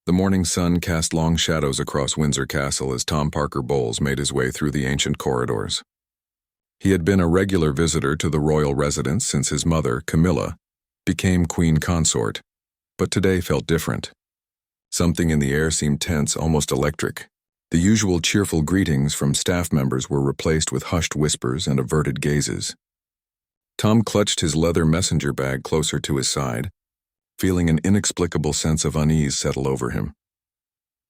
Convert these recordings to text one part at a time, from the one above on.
The morning sun cast long shadows across Windsor Castle as Tom Parker Bowles made his way through the ancient corridors. He had been a regular visitor to the royal residence since his mother, Camilla, became queen consort, but today felt different. Something in the air seemed tense, almost electric. The usual cheerful greetings from staff members were replaced with hushed whispers and averted gazes. Tom clutched his leather messenger bag closer to his side, feeling an inexplicable sense of unease settle over him.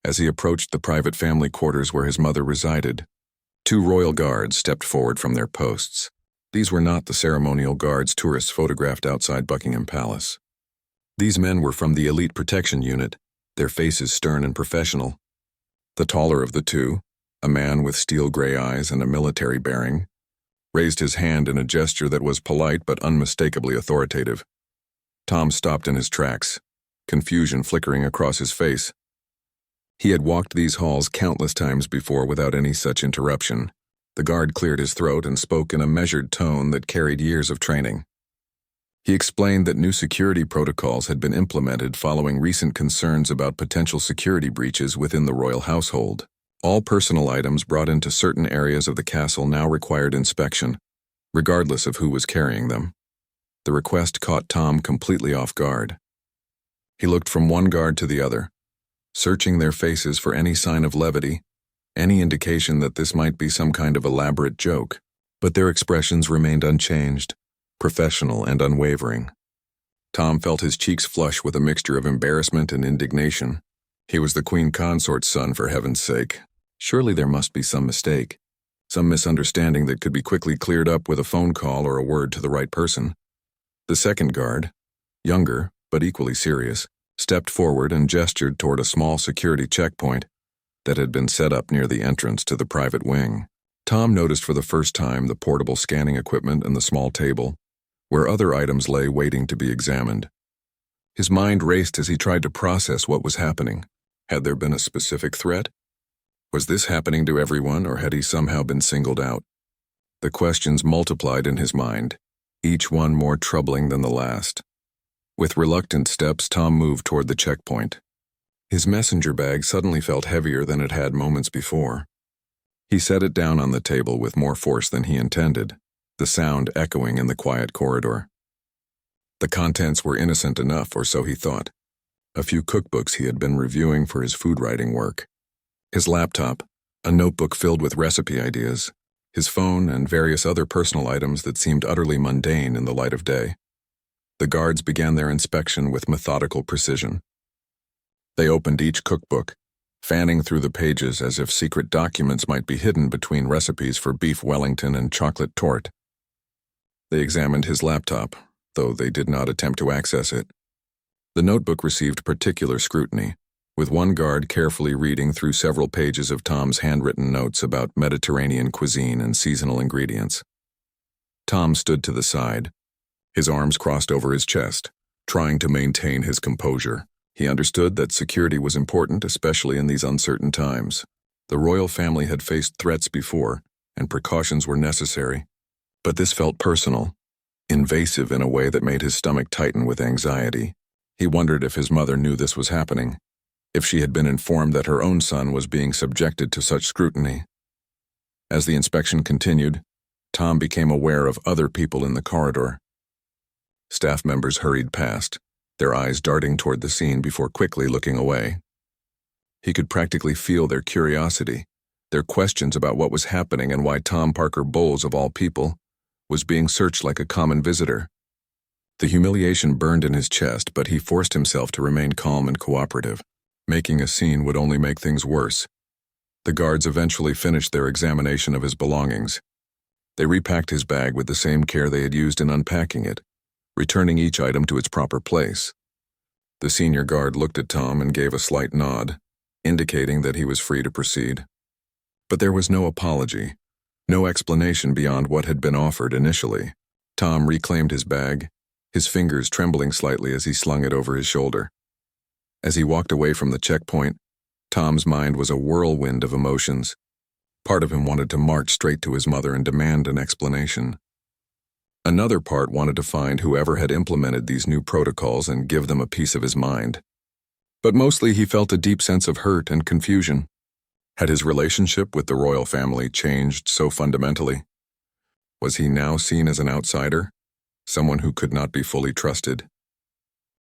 As he approached the private family quarters where his mother resided, two royal guards stepped forward from their posts. These were not the ceremonial guards tourists photographed outside Buckingham Palace. These men were from the elite protection unit, their faces stern and professional. The taller of the two, a man with steel-gray eyes and a military bearing, raised his hand in a gesture that was polite but unmistakably authoritative. Tom stopped in his tracks, confusion flickering across his face. He had walked these halls countless times before without any such interruption. The guard cleared his throat and spoke in a measured tone that carried years of training. He explained that new security protocols had been implemented following recent concerns about potential security breaches within the royal household. All personal items brought into certain areas of the castle now required inspection, regardless of who was carrying them. The request caught Tom completely off guard. He looked from one guard to the other, searching their faces for any sign of levity, any indication that this might be some kind of elaborate joke, but their expressions remained unchanged, professional and unwavering. Tom felt his cheeks flush with a mixture of embarrassment and indignation. He was the queen consort's son, for heaven's sake. Surely there must be some mistake, some misunderstanding that could be quickly cleared up with a phone call or a word to the right person. The second guard, younger but equally serious, stepped forward and gestured toward a small security checkpoint that had been set up near the entrance to the private wing. Tom noticed for the first time the portable scanning equipment and the small table, where other items lay waiting to be examined. His mind raced as he tried to process what was happening. Had there been a specific threat? Was this happening to everyone, or had he somehow been singled out? The questions multiplied in his mind, each one more troubling than the last. With reluctant steps, Tom moved toward the checkpoint. His messenger bag suddenly felt heavier than it had moments before. He set it down on the table with more force than he intended, the sound echoing in the quiet corridor. The contents were innocent enough, or so he thought. A few cookbooks he had been reviewing for his food writing work. His laptop, a notebook filled with recipe ideas, his phone, and various other personal items that seemed utterly mundane in the light of day. The guards began their inspection with methodical precision. They opened each cookbook, fanning through the pages as if secret documents might be hidden between recipes for beef Wellington and chocolate torte. They examined his laptop, though they did not attempt to access it. The notebook received particular scrutiny, with one guard carefully reading through several pages of Tom's handwritten notes about Mediterranean cuisine and seasonal ingredients. Tom stood to the side, his arms crossed over his chest, trying to maintain his composure. He understood that security was important, especially in these uncertain times. The royal family had faced threats before, and precautions were necessary. But this felt personal, invasive in a way that made his stomach tighten with anxiety. He wondered if his mother knew this was happening, if she had been informed that her own son was being subjected to such scrutiny. As the inspection continued, Tom became aware of other people in the corridor. Staff members hurried past, their eyes darting toward the scene before quickly looking away. He could practically feel their curiosity, their questions about what was happening and why Tom Parker Bowles, of all people, was being searched like a common visitor. The humiliation burned in his chest, but he forced himself to remain calm and cooperative. Making a scene would only make things worse. The guards eventually finished their examination of his belongings. They repacked his bag with the same care they had used in unpacking it, returning each item to its proper place. The senior guard looked at Tom and gave a slight nod, indicating that he was free to proceed. But there was no apology, no explanation beyond what had been offered initially. Tom reclaimed his bag, his fingers trembling slightly as he slung it over his shoulder. As he walked away from the checkpoint, Tom's mind was a whirlwind of emotions. Part of him wanted to march straight to his mother and demand an explanation. Another part wanted to find whoever had implemented these new protocols and give them a piece of his mind. But mostly he felt a deep sense of hurt and confusion. Had his relationship with the royal family changed so fundamentally? Was he now seen as an outsider, someone who could not be fully trusted?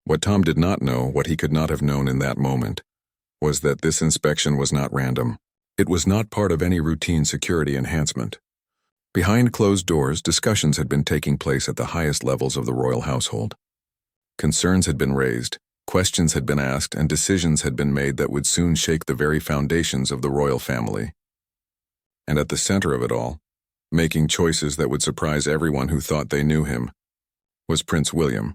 What Tom did not know, what he could not have known in that moment, was that this inspection was not random. It was not part of any routine security enhancement. Behind closed doors, discussions had been taking place at the highest levels of the royal household. Concerns had been raised, questions had been asked, and decisions had been made that would soon shake the very foundations of the royal family. And at the center of it all, making choices that would surprise everyone who thought they knew him, was Prince William.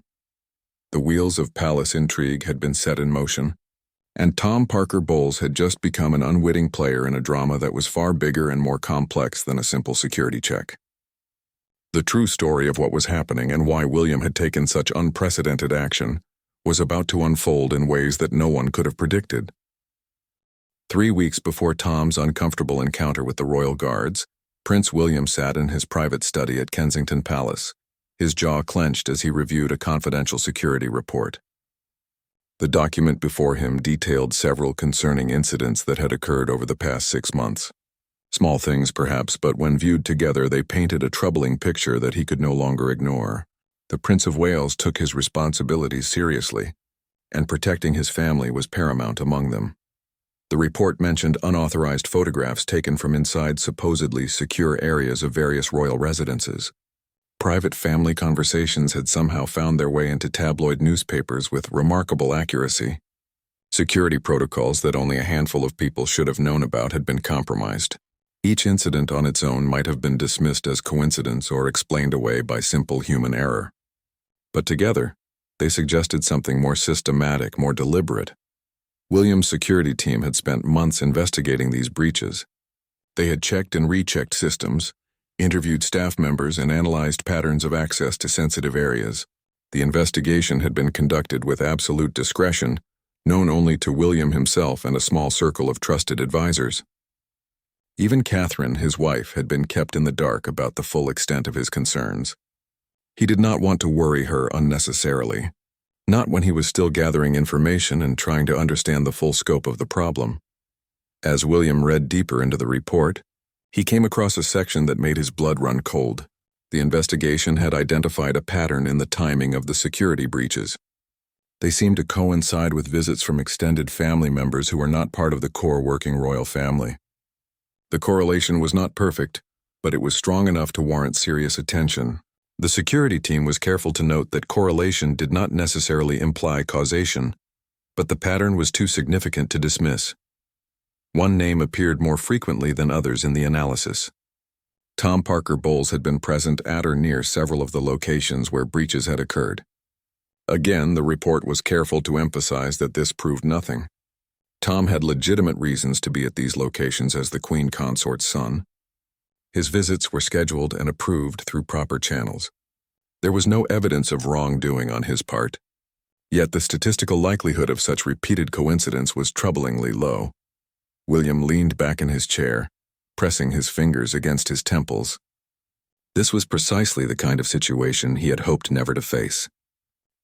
The wheels of palace intrigue had been set in motion, and Tom Parker Bowles had just become an unwitting player in a drama that was far bigger and more complex than a simple security check. The true story of what was happening and why William had taken such unprecedented action was about to unfold in ways that no one could have predicted. 3 weeks before Tom's uncomfortable encounter with the royal guards, Prince William sat in his private study at Kensington Palace, his jaw clenched as he reviewed a confidential security report. The document before him detailed several concerning incidents that had occurred over the past 6 months. Small things, perhaps, but when viewed together, they painted a troubling picture that he could no longer ignore. The Prince of Wales took his responsibilities seriously, and protecting his family was paramount among them. The report mentioned unauthorized photographs taken from inside supposedly secure areas of various royal residences. Private family conversations had somehow found their way into tabloid newspapers with remarkable accuracy. Security protocols that only a handful of people should have known about had been compromised. Each incident on its own might have been dismissed as coincidence or explained away by simple human error. But together, they suggested something more systematic, more deliberate. William's security team had spent months investigating these breaches. They had checked and rechecked systems, interviewed staff members, and analyzed patterns of access to sensitive areas. The investigation had been conducted with absolute discretion, known only to William himself and a small circle of trusted advisors. Even Catherine, his wife, had been kept in the dark about the full extent of his concerns. He did not want to worry her unnecessarily, not when he was still gathering information and trying to understand the full scope of the problem. As William read deeper into the report, he came across a section that made his blood run cold. The investigation had identified a pattern in the timing of the security breaches. They seemed to coincide with visits from extended family members who were not part of the core working royal family. The correlation was not perfect, but it was strong enough to warrant serious attention. The security team was careful to note that correlation did not necessarily imply causation, but the pattern was too significant to dismiss. One name appeared more frequently than others in the analysis. Tom Parker Bowles had been present at or near several of the locations where breaches had occurred. Again, the report was careful to emphasize that this proved nothing. Tom had legitimate reasons to be at these locations as the Queen Consort's son. His visits were scheduled and approved through proper channels. There was no evidence of wrongdoing on his part, yet the statistical likelihood of such repeated coincidence was troublingly low. William leaned back in his chair, pressing his fingers against his temples. This was precisely the kind of situation he had hoped never to face.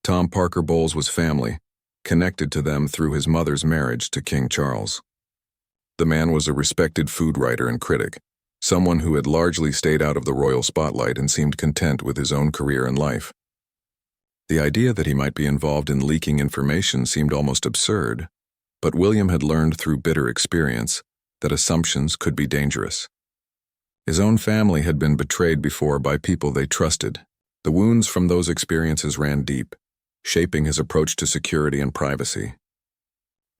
Tom Parker Bowles was family, connected to them through his mother's marriage to King Charles. The man was a respected food writer and critic, someone who had largely stayed out of the royal spotlight and seemed content with his own career and life. The idea that he might be involved in leaking information seemed almost absurd, but William had learned through bitter experience that assumptions could be dangerous. His own family had been betrayed before by people they trusted. The wounds from those experiences ran deep, shaping his approach to security and privacy.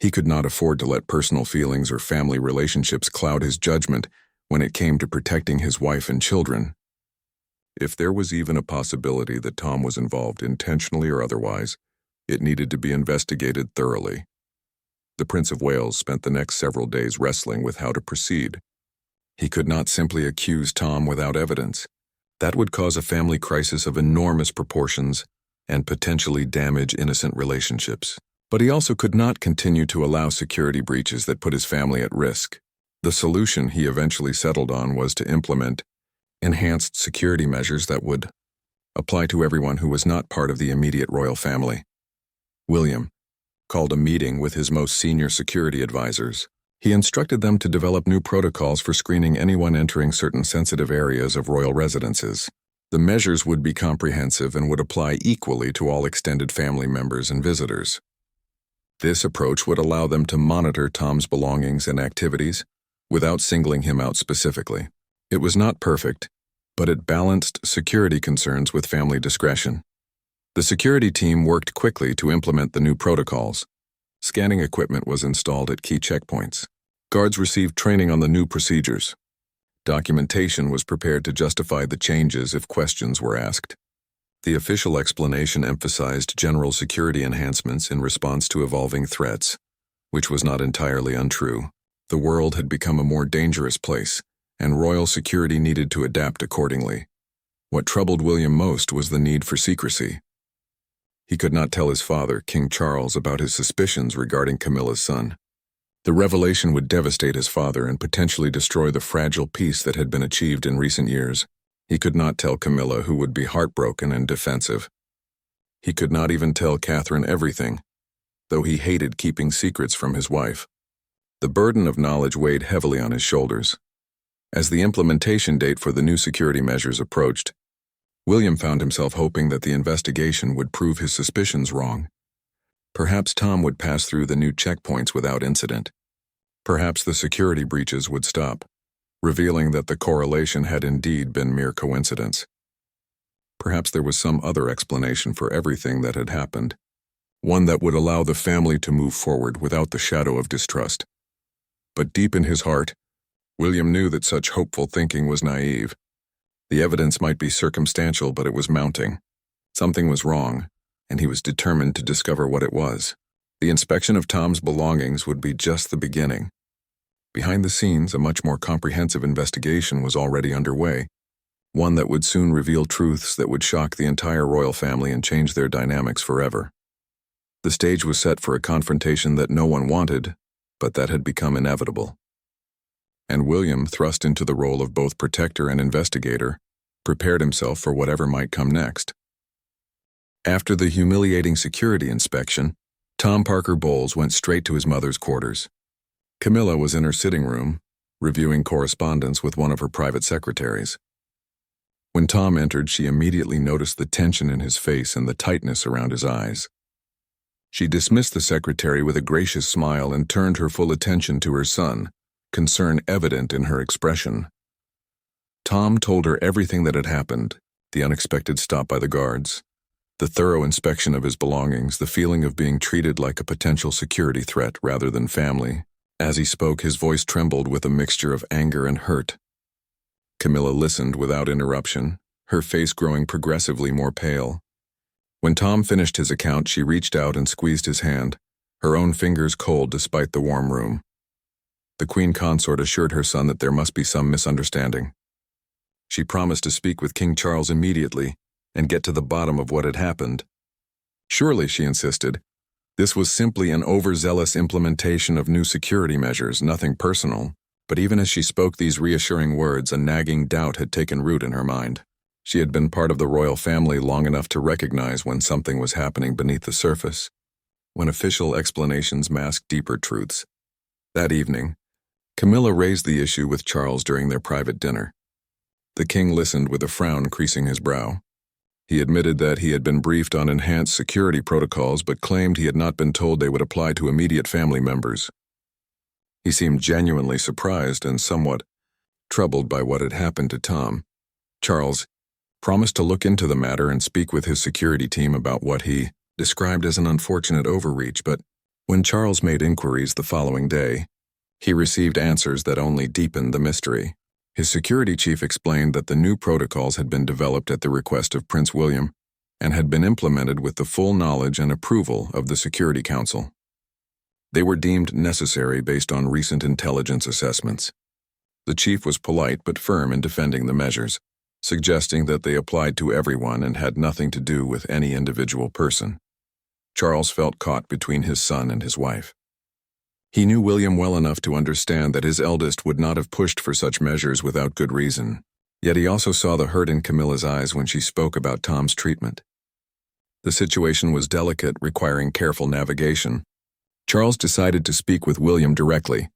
He could not afford to let personal feelings or family relationships cloud his judgment when it came to protecting his wife and children. If there was even a possibility that Tom was involved, intentionally or otherwise, it needed to be investigated thoroughly. The Prince of Wales spent the next several days wrestling with how to proceed. He could not simply accuse Tom without evidence. That would cause a family crisis of enormous proportions and potentially damage innocent relationships. But he also could not continue to allow security breaches that put his family at risk. The solution he eventually settled on was to implement enhanced security measures that would apply to everyone who was not part of the immediate royal family. William, called a meeting with his most senior security advisors. He instructed them to develop new protocols for screening anyone entering certain sensitive areas of royal residences. The measures would be comprehensive and would apply equally to all extended family members and visitors. This approach would allow them to monitor Tom's belongings and activities without singling him out specifically. It was not perfect, but it balanced security concerns with family discretion. The security team worked quickly to implement the new protocols. Scanning equipment was installed at key checkpoints. Guards received training on the new procedures. Documentation was prepared to justify the changes if questions were asked. The official explanation emphasized general security enhancements in response to evolving threats, which was not entirely untrue. The world had become a more dangerous place, and royal security needed to adapt accordingly. What troubled William most was the need for secrecy. He could not tell his father, King Charles, about his suspicions regarding Camilla's son. The revelation would devastate his father and potentially destroy the fragile peace that had been achieved in recent years. He could not tell Camilla, who would be heartbroken and defensive. He could not even tell Catherine everything, though he hated keeping secrets from his wife. The burden of knowledge weighed heavily on his shoulders. As the implementation date for the new security measures approached, William found himself hoping that the investigation would prove his suspicions wrong. Perhaps Tom would pass through the new checkpoints without incident. Perhaps the security breaches would stop, revealing that the correlation had indeed been mere coincidence. Perhaps there was some other explanation for everything that had happened, one that would allow the family to move forward without the shadow of distrust. But deep in his heart, William knew that such hopeful thinking was naive. The evidence might be circumstantial, but it was mounting. Something was wrong, and he was determined to discover what it was. The inspection of Tom's belongings would be just the beginning. Behind the scenes, a much more comprehensive investigation was already underway, one that would soon reveal truths that would shock the entire royal family and change their dynamics forever. The stage was set for a confrontation that no one wanted, but that had become inevitable. And William, thrust into the role of both protector and investigator, prepared himself for whatever might come next. After the humiliating security inspection, Tom Parker Bowles went straight to his mother's quarters. Camilla was in her sitting room, reviewing correspondence with one of her private secretaries. When Tom entered, she immediately noticed the tension in his face and the tightness around his eyes. She dismissed the secretary with a gracious smile and turned her full attention to her son, concern evident in her expression. Tom told her everything that had happened, the unexpected stop by the guards, the thorough inspection of his belongings, the feeling of being treated like a potential security threat rather than family. As he spoke, his voice trembled with a mixture of anger and hurt. Camilla listened without interruption, her face growing progressively more pale. When Tom finished his account, she reached out and squeezed his hand, her own fingers cold despite the warm room. The Queen Consort assured her son that there must be some misunderstanding. She promised to speak with King Charles immediately and get to the bottom of what had happened. Surely, she insisted, this was simply an overzealous implementation of new security measures, nothing personal. But even as she spoke these reassuring words, a nagging doubt had taken root in her mind. She had been part of the royal family long enough to recognize when something was happening beneath the surface, when official explanations masked deeper truths. That evening, Camilla raised the issue with Charles during their private dinner. The king listened with a frown creasing his brow. He admitted that he had been briefed on enhanced security protocols but claimed he had not been told they would apply to immediate family members. He seemed genuinely surprised and somewhat troubled by what had happened to Tom. Charles promised to look into the matter and speak with his security team about what he described as an unfortunate overreach, but when Charles made inquiries the following day, he received answers that only deepened the mystery. His security chief explained that the new protocols had been developed at the request of Prince William and had been implemented with the full knowledge and approval of the Security Council. They were deemed necessary based on recent intelligence assessments. The chief was polite but firm in defending the measures, suggesting that they applied to everyone and had nothing to do with any individual person. Charles felt caught between his son and his wife. He knew William well enough to understand that his eldest would not have pushed for such measures without good reason, yet he also saw the hurt in Camilla's eyes when she spoke about Tom's treatment. The situation was delicate, requiring careful navigation, Charles decided to speak with William directly,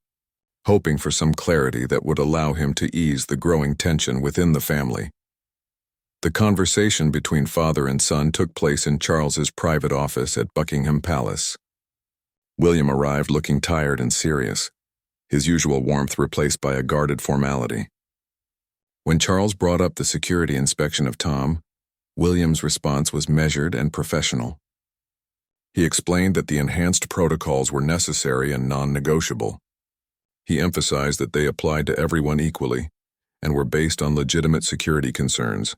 hoping for some clarity that would allow him to ease the growing tension within the family. The conversation between father and son took place in Charles's private office at Buckingham Palace. William arrived looking tired and serious, his usual warmth replaced by a guarded formality. When Charles brought up the security inspection of Tom, William's response was measured and professional. He explained that the enhanced protocols were necessary and non-negotiable. He emphasized that they applied to everyone equally and were based on legitimate security concerns.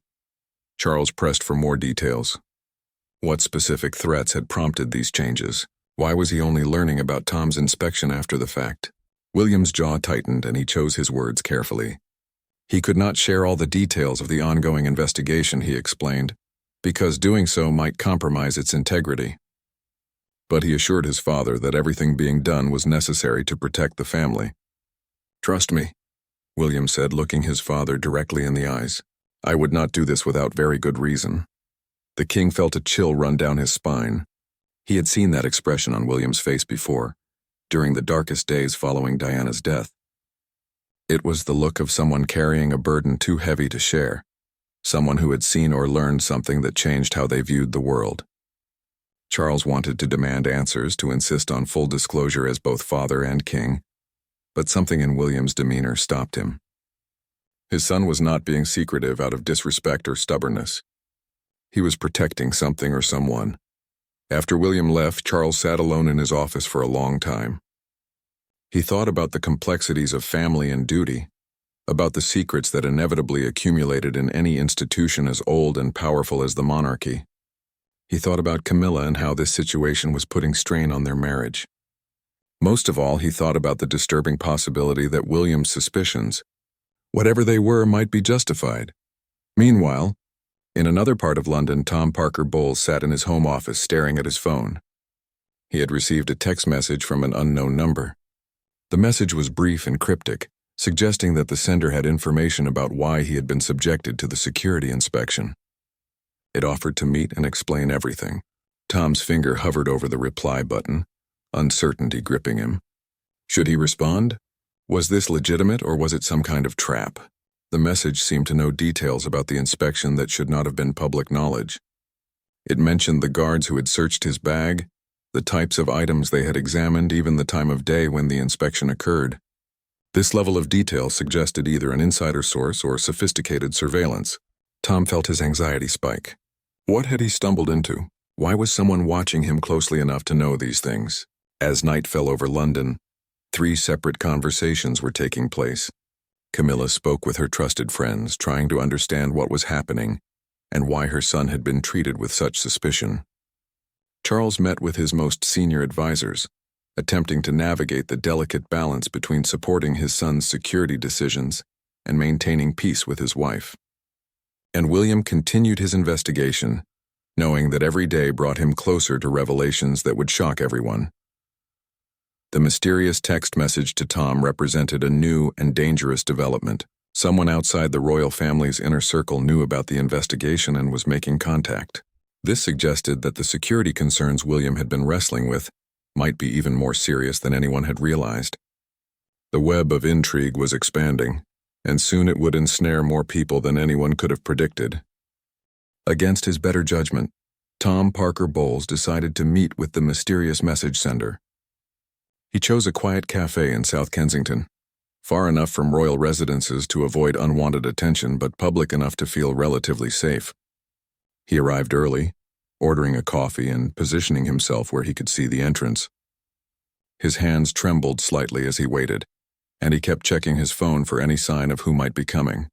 Charles pressed for more details. What specific threats had prompted these changes? Why was he only learning about Tom's inspection after the fact? William's jaw tightened and he chose his words carefully. He could not share all the details of the ongoing investigation, he explained, because doing so might compromise its integrity. But he assured his father that everything being done was necessary to protect the family. "Trust me," William said, looking his father directly in the eyes. "I would not do this without very good reason." The king felt a chill run down his spine. He had seen that expression on William's face before, during the darkest days following Diana's death. It was the look of someone carrying a burden too heavy to share, someone who had seen or learned something that changed how they viewed the world. Charles wanted to demand answers, to insist on full disclosure as both father and king, but something in William's demeanor stopped him. His son was not being secretive out of disrespect or stubbornness. He was protecting something or someone. After William left, Charles sat alone in his office for a long time. He thought about the complexities of family and duty, about the secrets that inevitably accumulated in any institution as old and powerful as the monarchy. He thought about Camilla and how this situation was putting strain on their marriage. Most of all, he thought about the disturbing possibility that William's suspicions, whatever they were, might be justified. Meanwhile, in another part of London, Tom Parker Bowles sat in his home office staring at his phone. He had received a text message from an unknown number. The message was brief and cryptic, suggesting that the sender had information about why he had been subjected to the security inspection. It offered to meet and explain everything. Tom's finger hovered over the reply button, uncertainty gripping him. Should he respond? Was this legitimate, or was it some kind of trap? The message seemed to know details about the inspection that should not have been public knowledge. It mentioned the guards who had searched his bag, the types of items they had examined, even the time of day when the inspection occurred. This level of detail suggested either an insider source or sophisticated surveillance. Tom felt his anxiety spike. What had he stumbled into? Why was someone watching him closely enough to know these things? As night fell over London, 3 separate conversations were taking place. Camilla spoke with her trusted friends, trying to understand what was happening and why her son had been treated with such suspicion. Charles met with his most senior advisors, attempting to navigate the delicate balance between supporting his son's security decisions and maintaining peace with his wife. And William continued his investigation, knowing that every day brought him closer to revelations that would shock everyone. The mysterious text message to Tom represented a new and dangerous development. Someone outside the royal family's inner circle knew about the investigation and was making contact. This suggested that the security concerns William had been wrestling with might be even more serious than anyone had realized. The web of intrigue was expanding, and soon it would ensnare more people than anyone could have predicted. Against his better judgment, Tom Parker Bowles decided to meet with the mysterious message sender. He chose a quiet cafe in South Kensington, far enough from royal residences to avoid unwanted attention, but public enough to feel relatively safe. He arrived early, ordering a coffee and positioning himself where he could see the entrance. His hands trembled slightly as he waited, and he kept checking his phone for any sign of who might be coming.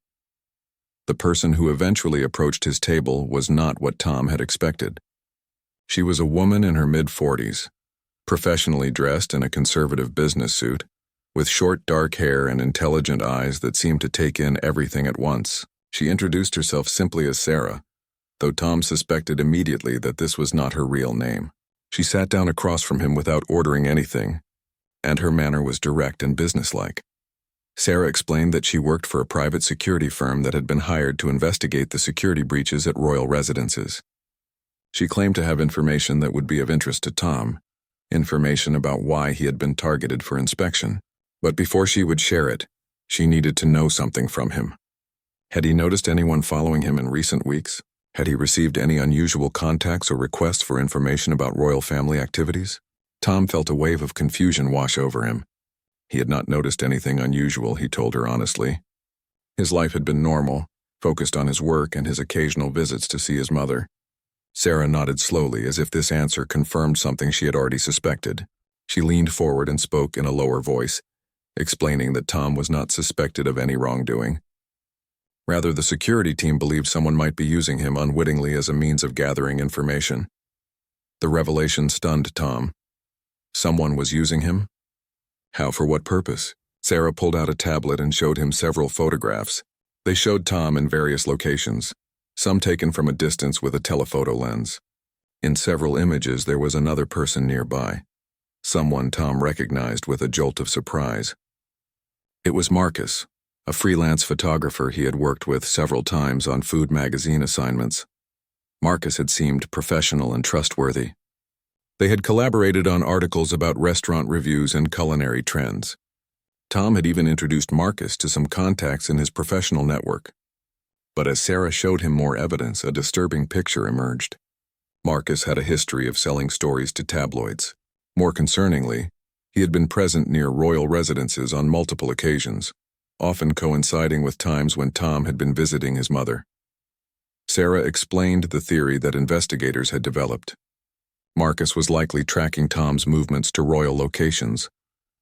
The person who eventually approached his table was not what Tom had expected. She was a woman in her mid-40s, professionally dressed in a conservative business suit, with short dark hair and intelligent eyes that seemed to take in everything at once. She introduced herself simply as Sarah, though Tom suspected immediately that this was not her real name. She sat down across from him without ordering anything, and her manner was direct and businesslike. Sarah explained that she worked for a private security firm that had been hired to investigate the security breaches at royal residences. She claimed to have information that would be of interest to Tom, information about why he had been targeted for inspection. But before she would share it, she needed to know something from him. Had he noticed anyone following him in recent weeks? Had he received any unusual contacts or requests for information about royal family activities? Tom felt a wave of confusion wash over him. He had not noticed anything unusual, he told her honestly. His life had been normal, focused on his work and his occasional visits to see his mother. Sarah nodded slowly, as if this answer confirmed something she had already suspected. She leaned forward and spoke in a lower voice, explaining that Tom was not suspected of any wrongdoing. Rather, the security team believed someone might be using him unwittingly as a means of gathering information. The revelation stunned Tom. Someone was using him? How, for what purpose? Sarah pulled out a tablet and showed him several photographs. They showed Tom in various locations, some taken from a distance with a telephoto lens. In several images there was another person nearby, someone Tom recognized with a jolt of surprise. It was Marcus, a freelance photographer he had worked with several times on food magazine assignments. Marcus had seemed professional and trustworthy. They had collaborated on articles about restaurant reviews and culinary trends. Tom had even introduced Marcus to some contacts in his professional network. But as Sarah showed him more evidence, a disturbing picture emerged. Marcus had a history of selling stories to tabloids. More concerningly, he had been present near royal residences on multiple occasions, often coinciding with times when Tom had been visiting his mother. Sarah explained the theory that investigators had developed. Marcus was likely tracking Tom's movements to royal locations,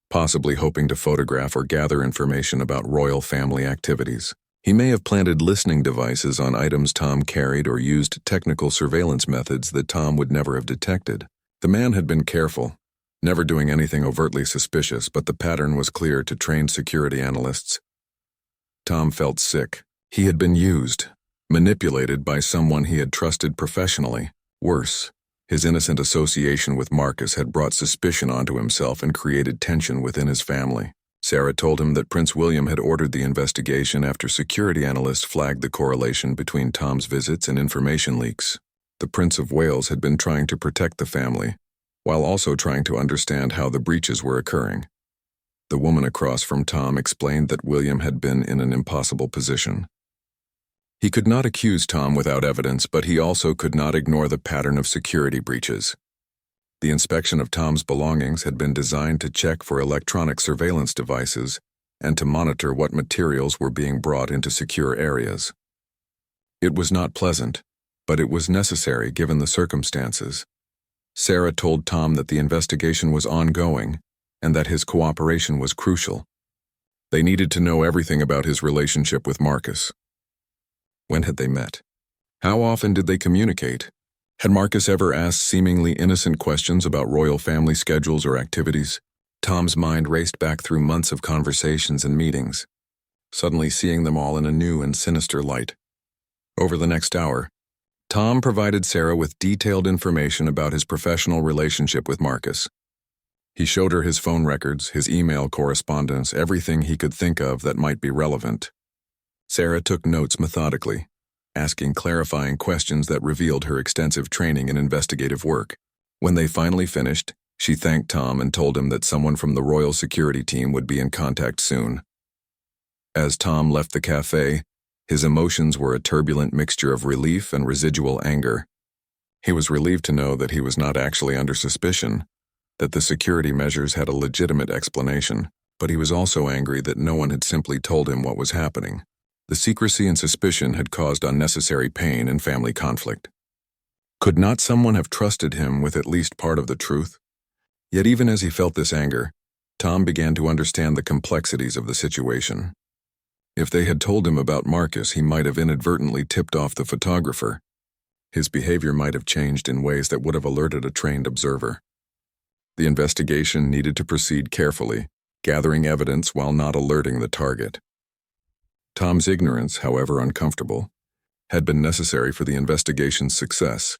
possibly hoping to photograph or gather information about royal family activities. He may have planted listening devices on items Tom carried or used technical surveillance methods that Tom would never have detected. The man had been careful, never doing anything overtly suspicious, but the pattern was clear to trained security analysts. Tom felt sick. He had been used, manipulated by someone he had trusted professionally. Worse, his innocent association with Marcus had brought suspicion onto himself and created tension within his family. Sarah told him that Prince William had ordered the investigation after security analysts flagged the correlation between Tom's visits and information leaks. The Prince of Wales had been trying to protect the family, while also trying to understand how the breaches were occurring. The woman across from Tom explained that William had been in an impossible position. He could not accuse Tom without evidence, but he also could not ignore the pattern of security breaches. The inspection of Tom's belongings had been designed to check for electronic surveillance devices and to monitor what materials were being brought into secure areas. It was not pleasant, but it was necessary given the circumstances. Sarah told Tom that the investigation was ongoing and that his cooperation was crucial. They needed to know everything about his relationship with Marcus. When had they met? How often did they communicate? Had Marcus ever asked seemingly innocent questions about royal family schedules or activities? Tom's mind raced back through months of conversations and meetings, suddenly seeing them all in a new and sinister light. Over the next hour, Tom provided Sarah with detailed information about his professional relationship with Marcus. He showed her his phone records, his email correspondence, everything he could think of that might be relevant. Sarah took notes methodically, asking clarifying questions that revealed her extensive training in investigative work. When they finally finished, she thanked Tom and told him that someone from the royal security team would be in contact soon. As Tom left the cafe, his emotions were a turbulent mixture of relief and residual anger. He was relieved to know that he was not actually under suspicion, that the security measures had a legitimate explanation, but he was also angry that no one had simply told him what was happening. The secrecy and suspicion had caused unnecessary pain and family conflict. Could not someone have trusted him with at least part of the truth? Yet even as he felt this anger, Tom began to understand the complexities of the situation. If they had told him about Marcus, he might have inadvertently tipped off the photographer. His behavior might have changed in ways that would have alerted a trained observer. The investigation needed to proceed carefully, gathering evidence while not alerting the target. Tom's ignorance, however uncomfortable, had been necessary for the investigation's success.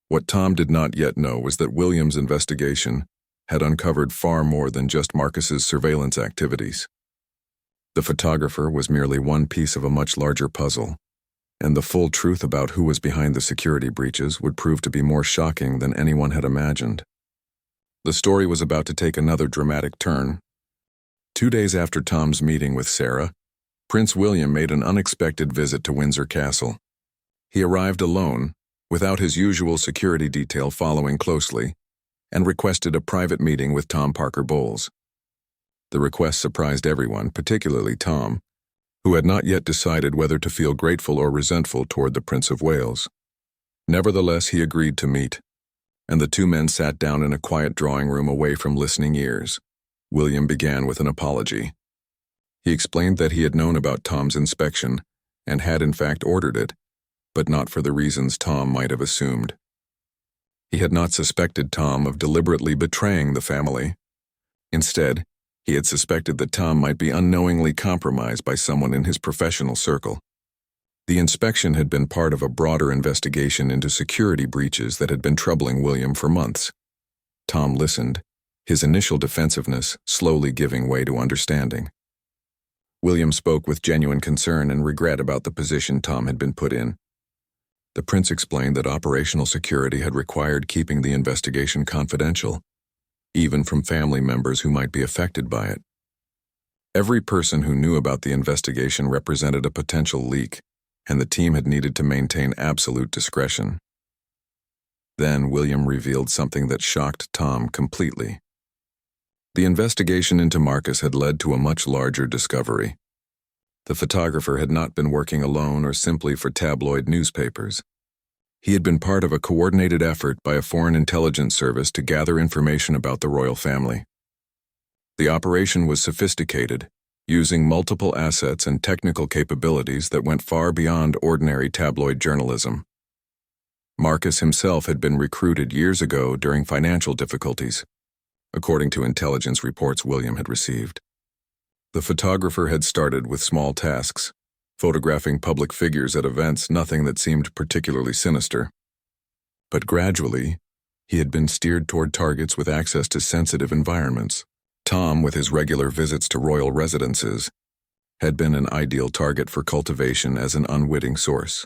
What Tom did not yet know was that William's investigation had uncovered far more than just Marcus's surveillance activities. The photographer was merely one piece of a much larger puzzle, and the full truth about who was behind the security breaches would prove to be more shocking than anyone had imagined. The story was about to take another dramatic turn. 2 days after Tom's meeting with Sarah, Prince William made an unexpected visit to Windsor Castle. He arrived alone, without his usual security detail following closely, and requested a private meeting with Tom Parker Bowles. The request surprised everyone, particularly Tom, who had not yet decided whether to feel grateful or resentful toward the Prince of Wales. Nevertheless, he agreed to meet, and the two men sat down in a quiet drawing room away from listening ears. William began with an apology. He explained that he had known about Tom's inspection and had in fact ordered it, but not for the reasons Tom might have assumed. He had not suspected Tom of deliberately betraying the family. Instead, he had suspected that Tom might be unknowingly compromised by someone in his professional circle. The inspection had been part of a broader investigation into security breaches that had been troubling William for months. Tom listened, his initial defensiveness slowly giving way to understanding. William spoke with genuine concern and regret about the position Tom had been put in. The prince explained that operational security had required keeping the investigation confidential, even from family members who might be affected by it. Every person who knew about the investigation represented a potential leak, and the team had needed to maintain absolute discretion. Then William revealed something that shocked Tom completely. The investigation into Marcus had led to a much larger discovery. The photographer had not been working alone or simply for tabloid newspapers. He had been part of a coordinated effort by a foreign intelligence service to gather information about the royal family. The operation was sophisticated, using multiple assets and technical capabilities that went far beyond ordinary tabloid journalism. Marcus himself had been recruited years ago during financial difficulties, according to intelligence reports William had received. The photographer had started with small tasks, photographing public figures at events, nothing that seemed particularly sinister. But gradually, he had been steered toward targets with access to sensitive environments. Tom, with his regular visits to royal residences, had been an ideal target for cultivation as an unwitting source.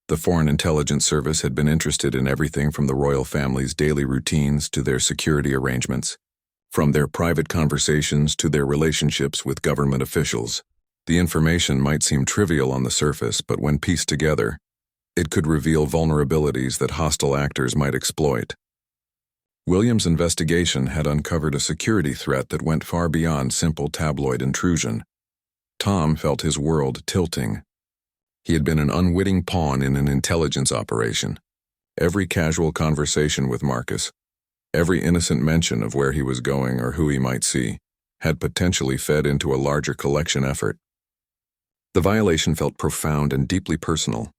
The Foreign Intelligence Service had been interested in everything from the royal family's daily routines to their security arrangements, from their private conversations to their relationships with government officials. The information might seem trivial on the surface, but when pieced together, it could reveal vulnerabilities that hostile actors might exploit. William's investigation had uncovered a security threat that went far beyond simple tabloid intrusion. Tom felt his world tilting. He had been an unwitting pawn in an intelligence operation. Every casual conversation with Marcus, every innocent mention of where he was going or who he might see, had potentially fed into a larger collection effort. The violation felt profound and deeply personal.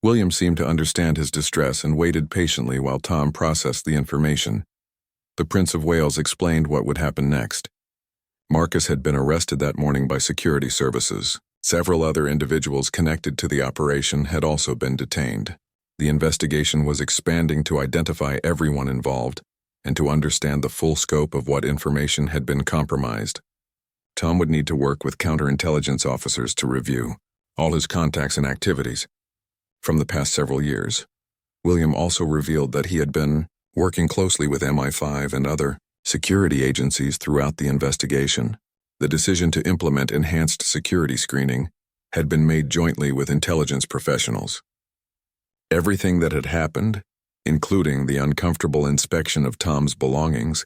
William seemed to understand his distress and waited patiently while Tom processed the information. The Prince of Wales explained what would happen next. Marcus had been arrested that morning by security services. Several other individuals connected to the operation had also been detained. The investigation was expanding to identify everyone involved and to understand the full scope of what information had been compromised. Tom would need to work with counterintelligence officers to review all his contacts and activities from the past several years. William also revealed that he had been working closely with MI5 and other security agencies throughout the investigation. The decision to implement enhanced security screening had been made jointly with intelligence professionals. Everything that had happened, including the uncomfortable inspection of Tom's belongings,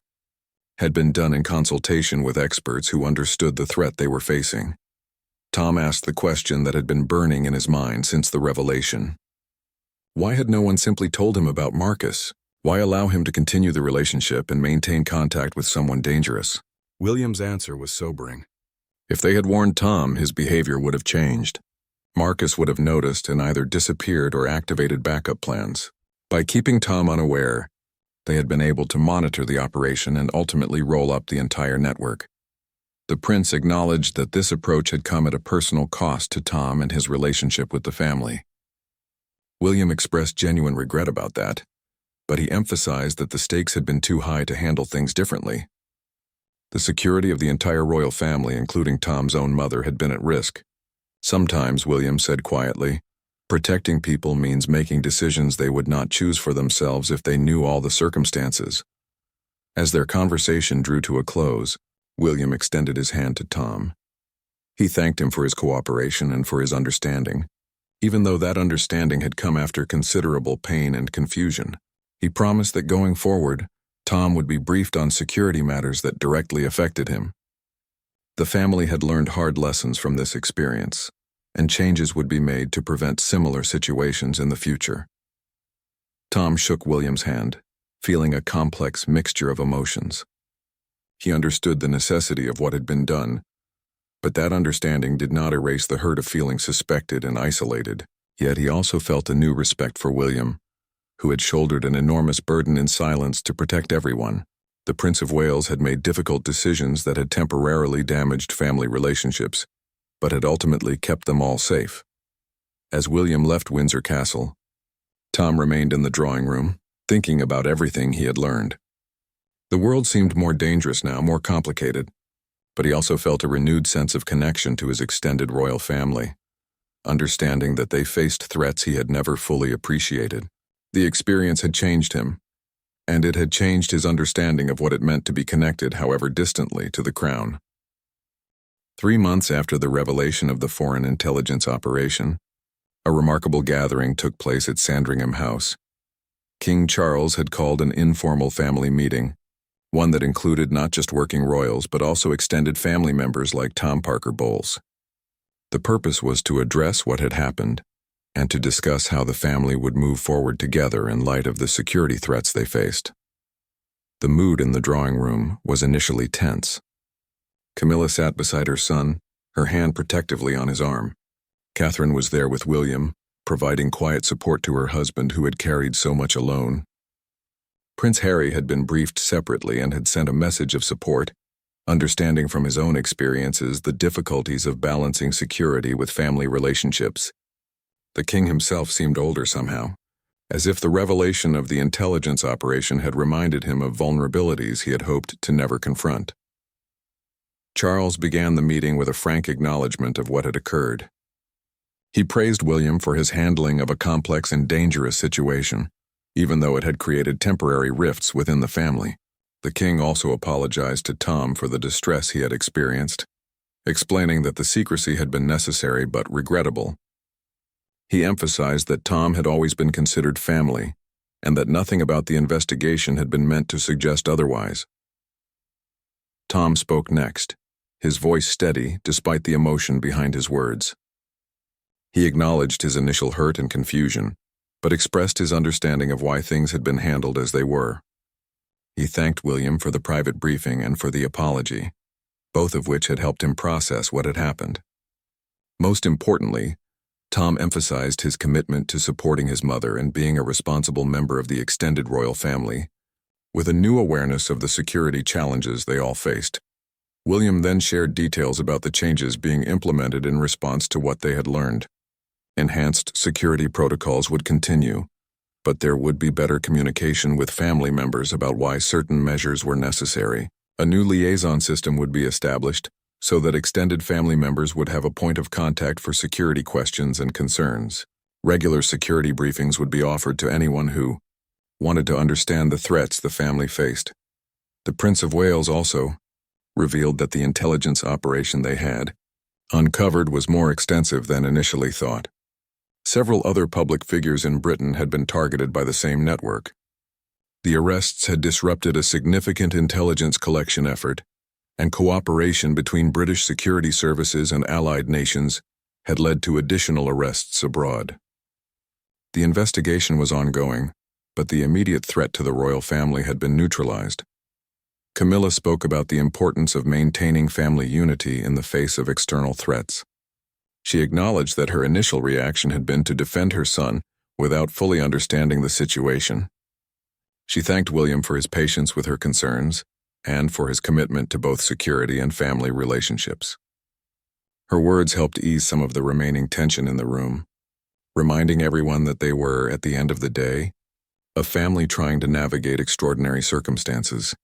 had been done in consultation with experts who understood the threat they were facing. Tom asked the question that had been burning in his mind since the revelation. Why had no one simply told him about Marcus? Why allow him to continue the relationship and maintain contact with someone dangerous? William's answer was sobering. If they had warned Tom, his behavior would have changed. Marcus would have noticed and either disappeared or activated backup plans. By keeping Tom unaware, they had been able to monitor the operation and ultimately roll up the entire network. The prince acknowledged that this approach had come at a personal cost to Tom and his relationship with the family. William expressed genuine regret about that, but he emphasized that the stakes had been too high to handle things differently. The security of the entire royal family, including Tom's own mother, had been at risk. Sometimes, William said quietly, protecting people means making decisions they would not choose for themselves if they knew all the circumstances. As their conversation drew to a close, William extended his hand to Tom. He thanked him for his cooperation and for his understanding, even though that understanding had come after considerable pain and confusion. He promised that going forward, Tom would be briefed on security matters that directly affected him. The family had learned hard lessons from this experience, and changes would be made to prevent similar situations in the future. Tom shook William's hand, feeling a complex mixture of emotions. He understood the necessity of what had been done, but that understanding did not erase the hurt of feeling suspected and isolated. Yet he also felt a new respect for William, who had shouldered an enormous burden in silence to protect everyone. The Prince of Wales had made difficult decisions that had temporarily damaged family relationships, but had ultimately kept them all safe. As William left Windsor Castle, Tom remained in the drawing room, thinking about everything he had learned. The world seemed more dangerous now, more complicated, but he also felt a renewed sense of connection to his extended royal family, understanding that they faced threats he had never fully appreciated. The experience had changed him, and it had changed his understanding of what it meant to be connected, however distantly, to the crown. 3 months after the revelation of the foreign intelligence operation, a remarkable gathering took place at Sandringham House. King Charles had called an informal family meeting, one that included not just working royals but also extended family members like Tom Parker Bowles. The purpose was to address what had happened and to discuss how the family would move forward together in light of the security threats they faced. The mood in the drawing room was initially tense. Camilla sat beside her son, her hand protectively on his arm. Catherine was there with William, providing quiet support to her husband who had carried so much alone. Prince Harry had been briefed separately and had sent a message of support, understanding from his own experiences the difficulties of balancing security with family relationships. The king himself seemed older somehow, as if the revelation of the intelligence operation had reminded him of vulnerabilities he had hoped to never confront. Charles began the meeting with a frank acknowledgement of what had occurred. He praised William for his handling of a complex and dangerous situation, even though it had created temporary rifts within the family. The king also apologized to Tom for the distress he had experienced, explaining that the secrecy had been necessary but regrettable. He emphasized that Tom had always been considered family, and that nothing about the investigation had been meant to suggest otherwise. Tom spoke next, his voice steady despite the emotion behind his words. He acknowledged his initial hurt and confusion, but expressed his understanding of why things had been handled as they were. He thanked William for the private briefing and for the apology, both of which had helped him process what had happened. Most importantly, Tom emphasized his commitment to supporting his mother and being a responsible member of the extended royal family, with a new awareness of the security challenges they all faced. William then shared details about the changes being implemented in response to what they had learned. Enhanced security protocols would continue, but there would be better communication with family members about why certain measures were necessary. A new liaison system would be established, so that extended family members would have a point of contact for security questions and concerns. Regular security briefings would be offered to anyone who wanted to understand the threats the family faced. The Prince of Wales also revealed that the intelligence operation they had uncovered was more extensive than initially thought. Several other public figures in Britain had been targeted by the same network. The arrests had disrupted a significant intelligence collection effort, and cooperation between British security services and allied nations had led to additional arrests abroad. The investigation was ongoing, but the immediate threat to the royal family had been neutralized. Camilla spoke about the importance of maintaining family unity in the face of external threats. She acknowledged that her initial reaction had been to defend her son without fully understanding the situation. She thanked William for his patience with her concerns and for his commitment to both security and family relationships. Her words helped ease some of the remaining tension in the room, reminding everyone that they were, at the end of the day, a family trying to navigate extraordinary circumstances.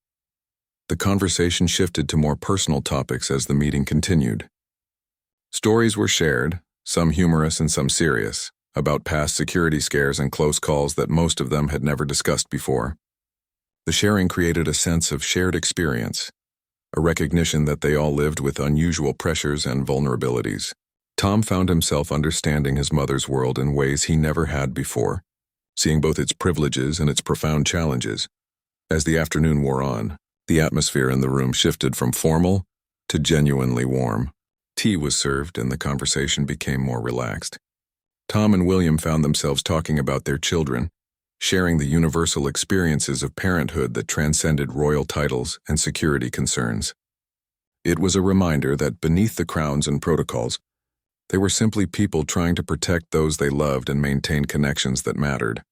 The conversation shifted to more personal topics as the meeting continued. Stories were shared, some humorous and some serious, about past security scares and close calls that most of them had never discussed before. The sharing created a sense of shared experience, a recognition that they all lived with unusual pressures and vulnerabilities. Tom found himself understanding his mother's world in ways he never had before, seeing both its privileges and its profound challenges. As the afternoon wore on, the atmosphere in the room shifted from formal to genuinely warm. Tea was served and the conversation became more relaxed. Tom and William found themselves talking about their children, sharing the universal experiences of parenthood that transcended royal titles and security concerns. It was a reminder that beneath the crowns and protocols, they were simply people trying to protect those they loved and maintain connections that mattered.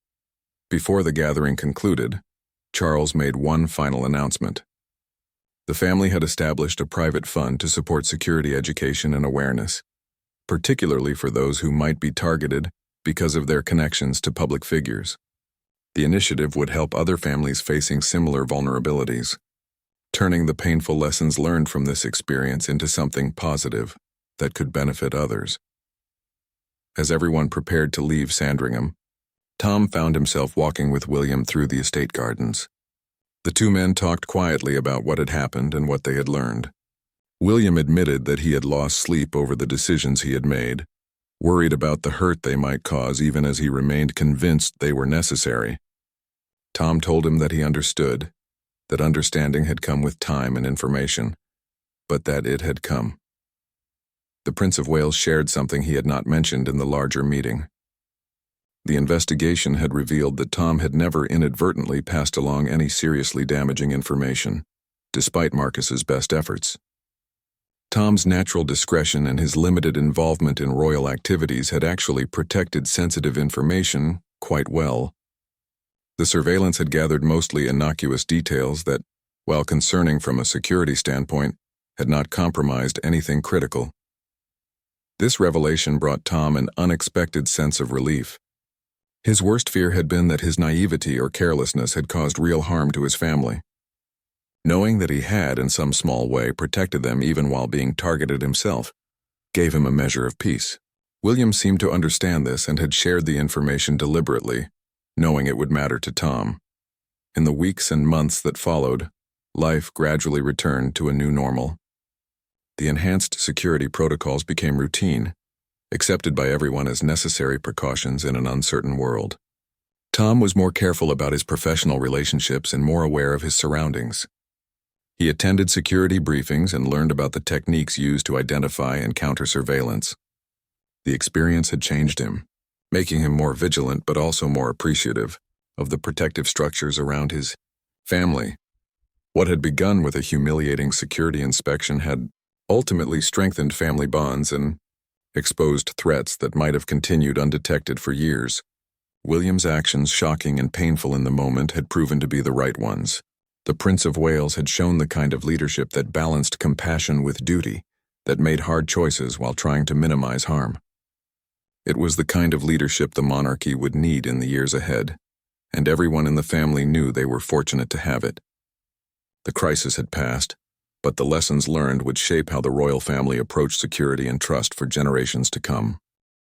Before the gathering concluded, Charles made one final announcement. The family had established a private fund to support security education and awareness, particularly for those who might be targeted because of their connections to public figures. The initiative would help other families facing similar vulnerabilities, turning the painful lessons learned from this experience into something positive that could benefit others. As everyone prepared to leave Sandringham, Tom found himself walking with William through the estate gardens. The two men talked quietly about what had happened and what they had learned. William admitted that he had lost sleep over the decisions he had made, worried about the hurt they might cause even as he remained convinced they were necessary. Tom told him that he understood, that understanding had come with time and information, but that it had come. The Prince of Wales shared something he had not mentioned in the larger meeting. The investigation had revealed that Tom had never inadvertently passed along any seriously damaging information, despite Marcus's best efforts. Tom's natural discretion and his limited involvement in royal activities had actually protected sensitive information quite well. The surveillance had gathered mostly innocuous details that, while concerning from a security standpoint, had not compromised anything critical. This revelation brought Tom an unexpected sense of relief. His worst fear had been that his naivety or carelessness had caused real harm to his family. Knowing that he had, in some small way, protected them even while being targeted himself, gave him a measure of peace. William seemed to understand this and had shared the information deliberately, knowing it would matter to Tom. In the weeks and months that followed, life gradually returned to a new normal. The enhanced security protocols became routine, accepted by everyone as necessary precautions in an uncertain world. Tom was more careful about his professional relationships and more aware of his surroundings. He attended security briefings and learned about the techniques used to identify and counter surveillance. The experience had changed him, making him more vigilant but also more appreciative of the protective structures around his family. What had begun with a humiliating security inspection had ultimately strengthened family bonds and exposed threats that might have continued undetected for years. William's actions, shocking and painful in the moment, had proven to be the right ones. The Prince of Wales had shown the kind of leadership that balanced compassion with duty, that made hard choices while trying to minimize harm. It was the kind of leadership the monarchy would need in the years ahead, and everyone in the family knew they were fortunate to have it. The crisis had passed, but the lessons learned would shape how the royal family approached security and trust for generations to come.